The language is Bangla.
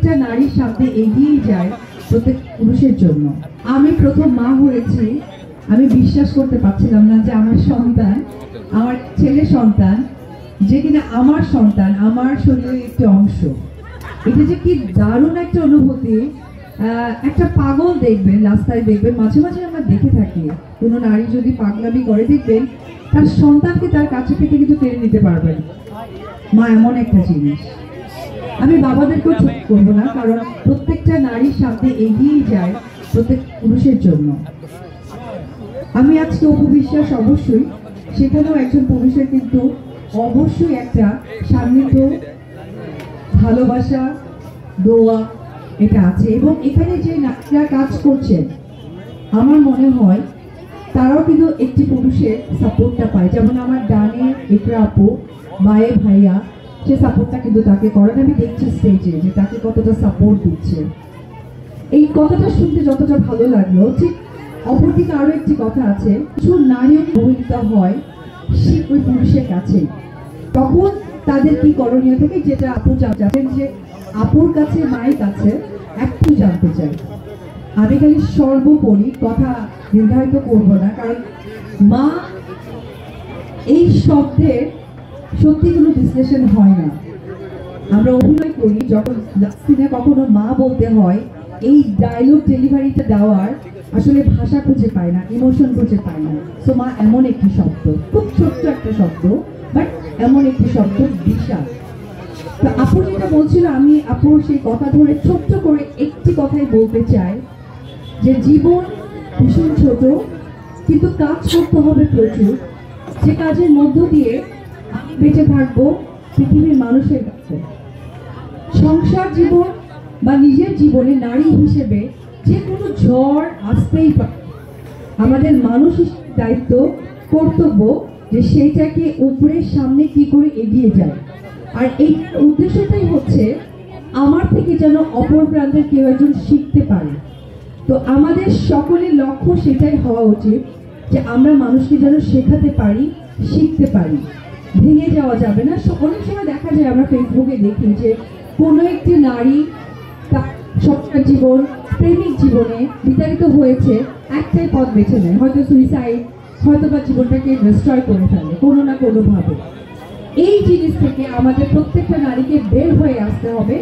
প্রত্যেকটা নারীর সামনে এগিয়ে যায় প্রত্যেক পুরুষের জন্য। আমি প্রথম মা হয়েছি, আমি বিশ্বাস করতে পারছিলাম না যে আমার সন্তান, আমার ছেলে সন্তান, যে কিনা আমার সন্তান, আমার শরীরের একটি অংশ। এটা যে কি দারুণ একটা অনুভূতি। একটা পাগল দেখবেন, রাস্তায় দেখবেন, মাঝে মাঝে আমরা দেখে থাকি কোনো নারী যদি পাগলামি করে, দেখবেন তার সন্তানকে তার কাছে থেকে কিন্তু কেড়ে নিতে পারবেন। মা এমন একটা জিনিস। আমি বাবাদেরকেও ছোট করবো না, কারণ প্রত্যেকটা নারীর সামনে এগিয়ে যায় প্রত্যেক পুরুষের জন্য। আমি আজকে অপু বিশ্বাস, অবশ্যই সেখানেও একজন পুরুষের কিন্তু অবশ্যই একটা সান্নিধ্য, ভালোবাসা, দোয়া এটা আছে। এবং এখানে যে নারীরা কাজ করছেন, আমার মনে হয় তারাও কিন্তু একটি পুরুষের সাপোর্টটা পায়। যেমন আমার ডানে একরা আপু, বায়ে ভাইয়া, সে সাপোর্টটা কিন্তু তাকে করেন। আমি দেখছি স্টেজে যে তাকে কতটা সাপোর্ট দিচ্ছে। এই কথাটা শুনতে যতটা ভালো লাগলো, ঠিক অপরদিকে আরো একটি কথা আছে, কিছু নারী অবহেলিত হয় সে ওই পুরুষের কাছে। তখন তাদের কি করণীয় থাকে, যেটা আপু জানেন, যে আপুর কাছে, মায়ের কাছে একটু জানতে চাই। আমি খালি সর্বোপরি কথা নির্ধারিত করব না, কারণ মা এই শব্দের সত্যি কোনো বিশ্লেষণ হয় না। আমরা অভিনয় করি, যখন সিনে কখনো মা বলতে হয়, এই ডায়লগ ডেলিভারিটা দেওয়ার আসলে ভাষা খুঁজে পায় না, ইমোশন খুঁজে পায় না। সো মা এমন একটি শব্দ, খুব ছোট্ট একটা শব্দ, বাট এমন একটি শব্দ, বিশাল। তো আপু যেটা বলছিল, আমি আপুর সেই কথা ধরে ছোট্ট করে একটি কথাই বলতে চাই, যে জীবন ভীষণ ছোট, কিন্তু কাজ করতে হবে প্রচুর, যে কাজের মধ্য দিয়ে আমি বেঁচে থাকবো পৃথিবীর মানুষের কাছে। সংসার জীবন বা নিজের জীবনে নারী হিসেবে যে কোনো ঝড় আসতেই পারে। আমাদের মানুষ হিসেবে দায়িত্ব, কর্তব্য যে সেইটাকে উপরের সামনে কি করে এগিয়ে যায়। আর এইটার উদ্দেশ্যটাই হচ্ছে আমার থেকে যেন অপর প্রান্তের কেউ একজন শিখতে পারে। তো আমাদের সকলের লক্ষ্য সেটাই হওয়া উচিত, যে আমরা মানুষকে যেন শেখাতে পারি, শিখতে পারি। ভেঙে যাওয়া যাবে না। অনেক সময় দেখা যায়, আমরা ফেসবুকে দেখি যে কোনো একটি নারী তার সংসার জীবন, প্রেমিক জীবনে বিতাড়িত হয়েছে, একটাই পথ বেছে নেয়, হয়তো সুইসাইড, হয়তো বা জীবনটাকে ডিস্ট্রয় করে ফেলে কোনো না কোনোভাবে। এই জিনিস থেকে আমাদের প্রত্যেকটা নারীকে বের হয়ে আসতে হবে।